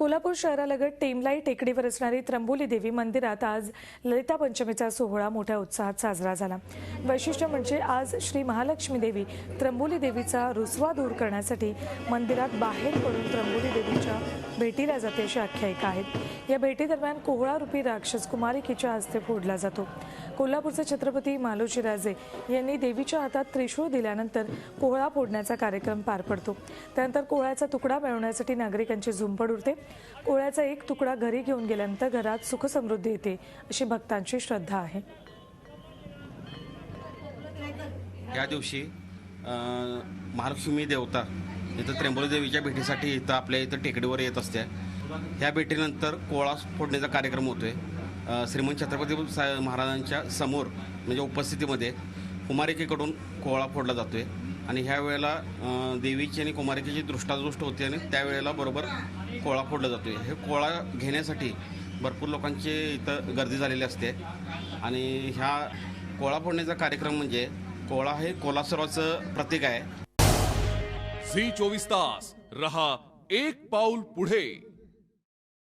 कोल्हापूर शहरालगत टेमलाई टेकडीवर असणारी त्र्यंबोली देवी मंदिरात आज ललिता पंचमीचा सोहळा मोठ्या उत्साहात साजरा झाला। वैशिष्ट्य म्हणजे आज श्री महालक्ष्मी देवी त्र्यंबोली देवीचा रुसवा दूर करण्यासाठी मंदिरात बाहेर पडून त्र्यंबोली देवीच्या भेटीला जाते अशी आख्यायिका आहे। या भेटीदरम्यान कोहळा रूपी राक्षस कुमारिकेच्या हस्ते फोडला जातो। कोल्हापूरचे छत्रपती मालोजीराजे यांनी देवीच्या हातात त्रिशूळ दिल्यानंतर कोहळा फोडण्याचा कार्यक्रम पार पडतो। त्यानंतर कोहळ्याचा तुकडा मिळवण्यासाठी नागरिकांची झुंबड उडते। कोहळ्याचा एक तुकडा घरी घेऊन गेल्यानंतर घरात सुख समृद्धी येते अशी भक्तांची श्रद्धा आहे। या दिवशी महालक्ष्मी देवता इथं त्र्यंबोली देवीच्या भेटीसाठी इथं आपल्या इथं टेकडीवर येत असते। ह्या भेटीनंतर कोहळा फोडण्याचा कार्यक्रम होतोय। श्रीमंत छत्रपती महाराजांच्या समोर म्हणजे उपस्थितीमध्ये कुमारिकेकडून कोहळा फोडला जातोय आणि ह्या वेळेला देवीची आणि कुमारिकेची दृष्टादृष्ट होते आणि त्यावेळेला बरोबर कोहळा फोडला जातोय। हे कोहळा घेण्यासाठी भरपूर लोकांची इथं गर्दी झालेली असते आणि ह्या कोहळा फोडण्याचा कार्यक्रम म्हणजे कोहळा हे कोल्हापुराचं प्रतीक आहे। झी 24 तास रहा एक पाऊल पुढे।